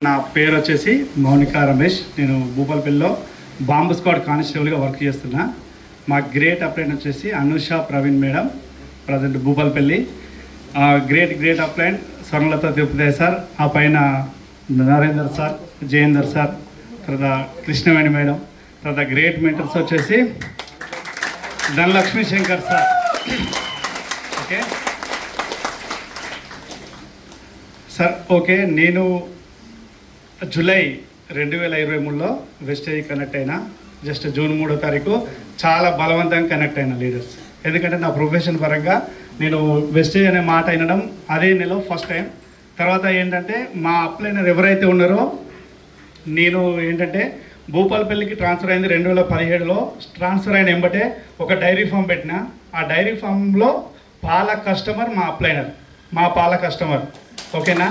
నా పేరు వచ్చేసి మౌనిక రమేష్. నేను భూపాలపల్లిలో బాంబు స్క్వాడ్ కానిస్టేబుల్గా వర్క్ చేస్తున్నా. మా గ్రేట్ అప్లైన్ వచ్చేసి Anusha Praveen madam, present Bhupalpally. Great upline Swarnalatha Tirupati sir, ఆ పైన నరేందర్ సార్, జయేందర్ సార్, తర్వాత కృష్ణవేణి మేడం, తర్వాత గ్రేట్ మెంటర్స్ వచ్చేసి Dhanalakshmi Shankar sir. Okay sir. Okay, నేను జూలై 2023లో వెస్టేజ్ కనెక్ట్ అయినా. జస్ట్ జూన్ 3వ తారీఖు చాలా బలవంతంగా కనెక్ట్ అయినా లీడర్స్. ఎందుకంటే నా ప్రొఫెషన్ పరంగా నేను వెస్టేజ్ అనే మాట వినడం అదే నెలలో ఫస్ట్ టైం. తర్వాత ఏంటంటే మా అప్లైనర్ ఎవరైతే ఉన్నారో, నేను ఏంటంటే భూపాలపల్లికి ట్రాన్స్ఫర్ అయింది 2017లో. ట్రాన్స్ఫర్ అయిన వెంబటే ఒక డైరీ ఫామ్ పెట్టిన. ఆ డైరీ ఫామ్లో పాల కస్టమర్ మా అప్లైనర్, మా పాల కస్టమర్. ఓకేనా?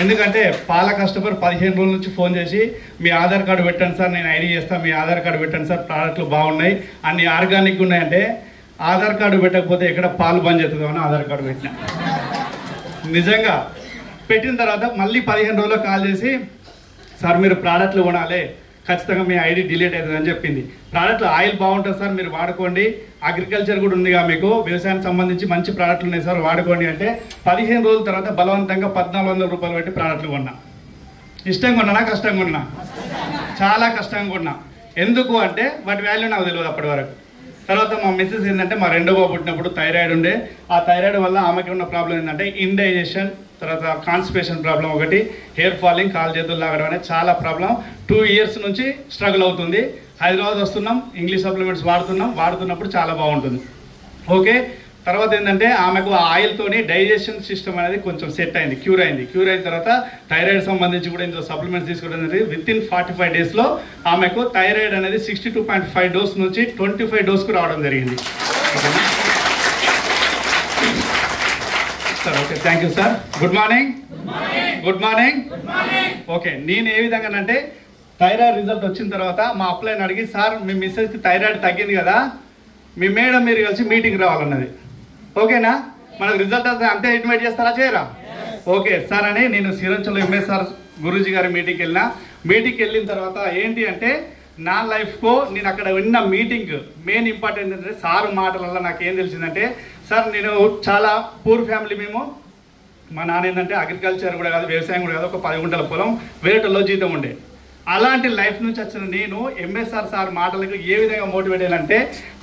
ఎందుకంటే పాల కస్టమర్ 15 రోజుల నుంచి ఫోన్ చేసి మీ ఆధార్ కార్డు పెట్టండి సార్, నేను ఐడి చేస్తాను, మీ ఆధార్ కార్డు పెట్టండి సార్, ప్రోడక్ట్లు బాగున్నాయి, అన్ని ఆర్గానిక్ ఉన్నాయంటే ఆధార్ కార్డు పెట్టకపోతే ఎక్కడ పాలు బంద్ చేస్తుందో అని ఆధార్ కార్డు పెట్టిన. నిజంగా పెట్టిన తర్వాత మళ్ళీ 15 రోజుల్లో కాల్ చేసి సార్ మీరు ప్రోడక్ట్లు కొనాలి, ఖచ్చితంగా మీ ఐడి డిలీట్ అవుతుంది అని చెప్పింది. ప్రోడక్ట్లు ఆయిల్ బాగుంటుంది సార్, మీరు వాడుకోండి, అగ్రికల్చర్ కూడా ఉందిగా, మీకు వ్యవసాయానికి సంబంధించి మంచి ప్రోడక్ట్లు ఉన్నాయి సార్, వాడుకోండి అంటే 15 రోజుల తర్వాత బలవంతంగా 1400 రూపాయలు పెట్టి ప్రోడక్ట్లు కొన్నా. ఇష్టంగా కొన్నా, కష్టంగా కొన్నా? చాలా కష్టంగా కొన్నా. ఎందుకు అంటే వాటి వాల్యూ నాకు తెలియదు అప్పటి వరకు. తర్వాత మా మిస్సెస్ ఏంటంటే మా రెండో బాబు పుట్టినప్పుడు థైరాయిడ్ ఉండే. ఆ థైరాయిడ్ వల్ల ఆమెకి ఉన్న ప్రాబ్లం ఏంటంటే ఇండైజెషన్, తర్వాత కాన్స్టిపేషన్ ప్రాబ్లం ఒకటి, హెయిర్ ఫాలింగ్, కాలు చేతులు లాగడం అనేది చాలా ప్రాబ్లం. 2 ఇయర్స్ నుంచి స్ట్రగుల్ అవుతుంది. హైదరాబాద్ వస్తున్నాం, ఇంగ్లీష్ సప్లిమెంట్స్ వాడుతున్నప్పుడు చాలా బాగుంటుంది. ఓకే, తర్వాత ఏంటంటే ఆమెకు ఆయిల్తోని డైజెషన్ సిస్టమ్ అనేది కొంచెం సెట్ అయింది, క్యూర్ అయిన తర్వాత థైరాయిడ్ సంబంధించి కూడా ఇందులో సప్లిమెంట్స్ తీసుకోవడం అనేది వితిన్ 45 డేస్లో ఆమెకు థైరాయిడ్ అనేది 62.5 డోస్ నుంచి 25 డోస్కు రావడం జరిగింది. Sir okay, thank you sir. Good morning. Okay, నేను ఏ విధంగానంటే థైరాయిడ్ రిజల్ట్ వచ్చిన తర్వాత మా అప్లైన్ అడిగి సార్ మీ మిస్సెస్కి థైరాయిడ్ తగ్గింది కదా, మీ మేడం మీరు కలిసి మీటింగ్ రావాలన్నది. ఓకేనా? మనకు రిజల్ట్ వస్తే అంతే ఇన్వైట్ చేస్తారా, చేయరా? ఓకే సార్ అని నేను సిరంచలో ఎంఎస్ఆర్ గురూజీ గారి మీటింగ్కి వెళ్ళిన తర్వాత ఏంటి అంటే నా లైఫ్కో నేను అక్కడ విన్న మీటింగ్ మెయిన్ ఇంపార్టెంట్ ఏంటంటే సార్ మాటల నాకు ఏం తెలిసిందంటే, సార్ నేను చాలా పూర్ ఫ్యామిలీ, మేము మా నాన్న ఏంటంటే అగ్రికల్చర్ కూడా కాదు, వ్యవసాయం కూడా కాదు, ఒక 10 గుంటల పొలం, వేరేటలో జీతం ఉండే. అలాంటి లైఫ్ నుంచి వచ్చిన నేను ఎంఎస్ఆర్ సార్ మాటలకు ఏ విధంగా మోటివేట్ అయ్యానంటే,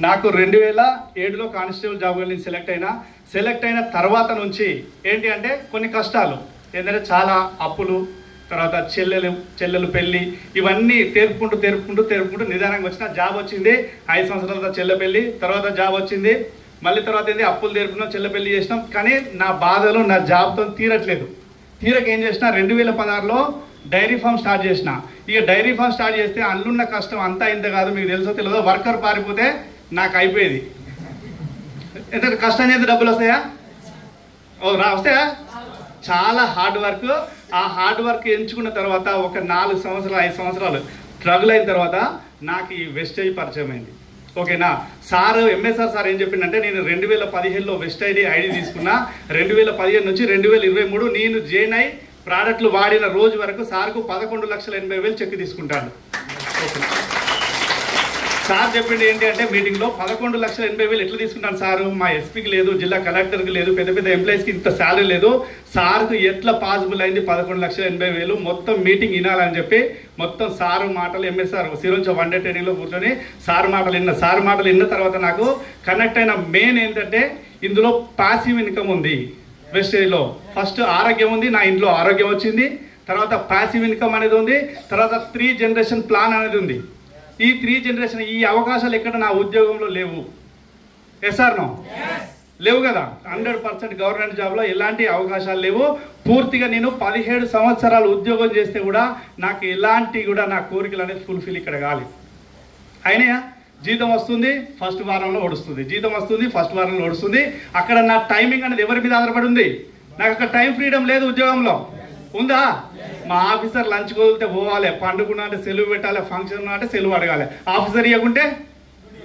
నాకు 2007లో కానిస్టేబుల్ జాబ్ వెళ్ళి సెలెక్ట్ అయిన తర్వాత నుంచి ఏంటి అంటే కొన్ని కష్టాలు ఏంటంటే చాలా అప్పులు, తర్వాత చెల్లెలు పెళ్ళి, ఇవన్నీ తేరుపుకుంటూ నిదానంగా వచ్చిన జాబ్ వచ్చింది. 5 సంవత్సరాల తర్వాత చెల్లె పెళ్ళి, తర్వాత జాబ్ వచ్చింది. మళ్ళీ తర్వాత ఏంటి అప్పులు తీర్పున్నాం, చెల్లె పెళ్ళి చేసినాం. కానీ నా బాధలు నా జాబ్తో తీరట్లేదు. ఏం చేసిన 2016లో డైరీ ఫామ్ స్టార్ట్ చేసిన. ఇక డైరీ ఫామ్ స్టార్ట్ చేస్తే అందున్న కష్టం అంతా ఇంత కాదు, మీకు తెలుసో తెలియదో, వర్కర్ పారిపోతే నాకు అయిపోయేది. ఎంత కష్టం చేస్తే డబ్బులు వస్తాయా? వస్తాయా? చాలా హార్డ్ వర్క్. ఆ హార్డ్ వర్క్ ఎంచుకున్న తర్వాత ఒక 4 సంవత్సరాలు 5 సంవత్సరాలు స్ట్రగుల్ అయిన తర్వాత నాకు ఈ వెస్టేజ్ పరిచయం అయింది. ఓకేనా? సార్ ఎంఎస్ఆర్ సార్ ఏం చెప్పిందంటే, నేను 2015లో వెస్టేజ్ ఐడి తీసుకున్నా. 2015 నుంచి 2023 నేను జాయిన్ అయి ప్రోడక్ట్లు వాడిన రోజు వరకు సార్కు 11,80,000 చెక్ తీసుకుంటాను. సార్ చెప్పింది ఏంటి అంటే మీటింగ్లో 11,80,000 ఎట్లా తీసుకుంటాను సారు, మా ఎస్పీకి లేదు, జిల్లా కలెక్టర్కి లేదు, పెద్ద ఎంప్లాయీస్కి ఇంత శాలరీ లేదు, సార్కు ఎట్లా పాసిబుల్ అయింది 11,80,000? మొత్తం మీటింగ్ వినాలని చెప్పి మొత్తం సారు మాటలు ఎంఎస్ఆర్ సిరోంచ 1 డే ట్రైనింగ్లో కూర్చొని సార్ మాటలు విన్న తర్వాత నాకు కనెక్ట్ అయిన మెయిన్ ఏంటంటే, ఇందులో పాసివ్ ఇన్కమ్ ఉంది వెస్టేజ్లో. ఫస్ట్ ఆరోగ్యం ఉంది, నా ఇంట్లో ఆరోగ్యం వచ్చింది. తర్వాత పాసివ్ ఇన్కమ్ అనేది ఉంది. తర్వాత 3 జనరేషన్ ప్లాన్ అనేది ఉంది. ఈ 3 జనరేషన్ ఈ అవకాశాలు ఎక్కడ నా ఉద్యోగంలో లేవు. ఎస్ఆర్ నో? లేవు కదా. 100% గవర్నమెంట్ జాబ్లో ఎలాంటి అవకాశాలు లేవు. పూర్తిగా నేను 17 సంవత్సరాలు ఉద్యోగం చేస్తే కూడా నాకు ఎలాంటి కూడా నా కోరికలు అనేది ఫుల్ఫిల్ ఇక్కడ కాలేదు. అయినా జీతం వస్తుంది, ఫస్ట్ వారంలో ఒడుస్తుంది. అక్కడ నా టైమింగ్ అనేది ఎవరి మీద ఆధారపడి ఉంది? నాకు అక్కడ టైం ఫ్రీడమ్ లేదు. ఉద్యోగంలో ఉందా? మా ఆఫీసర్ లంచ్ వదిలితే పోవాలి, పండుకున్నా అంటే సెలవు పెట్టాలి, ఫంక్షన్ అంటే సెలవు అడగాలి. ఆఫీసర్ ఇవ్వకుంటే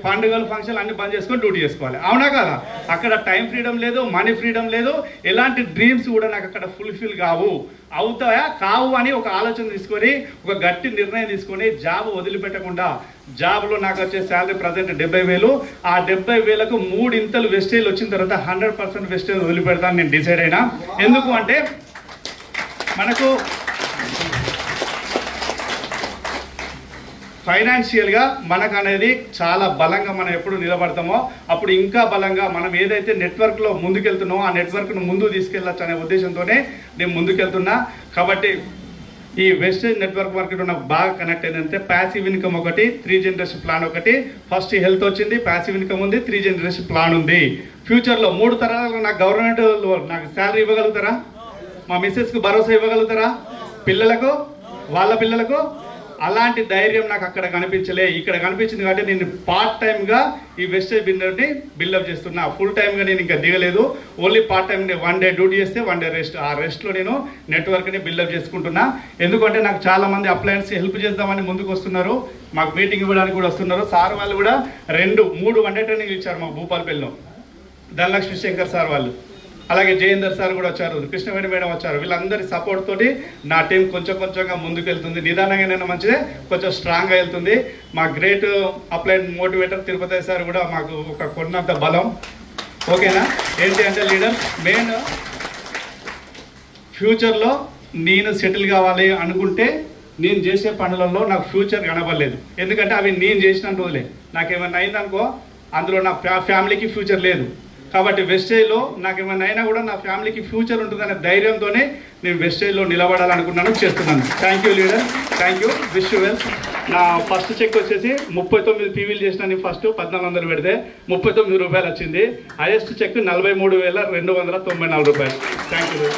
పండుగలు ఫంక్షన్లు అన్ని బంద్ చేసుకొని డ్యూటీ చేసుకోవాలి. అవునా కదా? అక్కడ టైం ఫ్రీడమ్ లేదు, మనీ ఫ్రీడమ్ లేదు, ఎలాంటి డ్రీమ్స్ కూడా నాకు అక్కడ ఫుల్ఫిల్ అవుతాయా కావు అని ఒక ఆలోచన తీసుకొని ఒక గట్టి నిర్ణయం తీసుకొని జాబ్ వదిలిపెట్టకుండా, జాబ్లో నాకు వచ్చే శాలరీ ప్రజెంట్ 70,000, ఆ 70,000కు 3 ఇంతలు వెస్టేజ్ వచ్చిన తర్వాత 100% వెస్టేజ్ వదిలిపెడతాను నేను డిసైడ్ అయినా. ఎందుకు అంటే మనకు ఫైనాన్షియల్గా మనకు అనేది చాలా బలంగా మనం ఎప్పుడు నిలబడతామో అప్పుడు ఇంకా బలంగా మనం ఏదైతే నెట్వర్క్లో ముందుకెళ్తున్నామో ఆ నెట్వర్క్ను ముందుకు తీసుకెళ్ళచ్చు అనే ఉద్దేశంతోనే నేను ముందుకెళ్తున్నా. కాబట్టి ఈ వెస్టేజ్ నెట్వర్క్ మార్కెట్ నాకు బాగా కనెక్ట్ అయిందంటే ప్యాసివ్ ఇన్కమ్ ఒకటి, 3 జనరేషన్ ప్లాన్ ఒకటి. ఫస్ట్ హెల్త్ వచ్చింది, ప్యాసివ్ ఇన్కమ్ ఉంది, 3 జనరేషన్ ప్లాన్ ఉంది. ఫ్యూచర్లో 3 తరాలకు నాకు గవర్నమెంట్ నాకు శాలరీ ఇవ్వగలుగుతారా? మా మిస్సెస్కు భరోసా ఇవ్వగలుగుతారా? పిల్లలకు, వాళ్ళ పిల్లలకు అలాంటి ధైర్యం నాకు అక్కడ కనిపించలే, ఇక్కడ కనిపించింది. కాబట్టి నేను పార్ట్ టైంగా ఈ వెస్టేజ్ బిజినెస్ని బిల్డప్ చేస్తున్నా. ఫుల్ టైమ్గా నేను ఇంకా దిగలేదు. Only part time 1 day duty చేస్తే 1 డే రెస్ట్. ఆ రెస్ట్లో నేను నెట్వర్క్ని బిల్డప్ చేసుకుంటున్నా. ఎందుకంటే నాకు చాలామంది అప్లయన్స్ హెల్ప్ చేద్దామని ముందుకు వస్తున్నారు, మాకు మీటింగ్ ఇవ్వడానికి కూడా వస్తున్నారు. సార్ వాళ్ళు కూడా 2-3 వన్ డే ట్రైనింగ్ ఇచ్చారు మా భూపాలపల్లిలో. ధనలక్ష్మి శంకర్ సార్ వాళ్ళు, అలాగే జయేందర్ సార్ కూడా వచ్చారు, కృష్ణవేణి మేడం వచ్చారు. వీళ్ళందరి సపోర్ట్ తోటి నా టీం కొంచెంగా ముందుకు వెళ్తుంది. నిదానంగానైనా మంచిదే, కొంచెం స్ట్రాంగ్గా వెళ్తుంది. మా great applied motivator Tirupati sir కూడా మాకు ఒక కొన్నంత బలం. ఓకేనా? ఏంటి అంటే లీడర్ మెయిన్ ఫ్యూచర్లో నేను సెటిల్ కావాలి అనుకుంటే నేను చేసే పనులలో నాకు ఫ్యూచర్ కనబడలేదు. ఎందుకంటే అవి నేను చేసిన రోజులే. నాకేమైనా అయిందనుకో అందులో నా ఫ్యామిలీకి ఫ్యూచర్ లేదు. కాబట్టి వెస్టేజ్లో నాకు ఏమైనా అయినా కూడా నా ఫ్యామిలీకి ఫ్యూచర్ ఉంటుందనే ధైర్యంతోనే నేను వెస్టేజ్లో నిలబడాలనుకున్నాను, చేస్తున్నాను. Thank you leader, thank you, wish you well. నా ఫస్ట్ చెక్ వచ్చేసి 39 పీవీలు చేసిన నేను ఫస్ట్ 1400 పెడితే 39 రూపాయలు వచ్చింది. హైయెస్ట్ చెక్ 43,294 రూపాయలు. Thank you.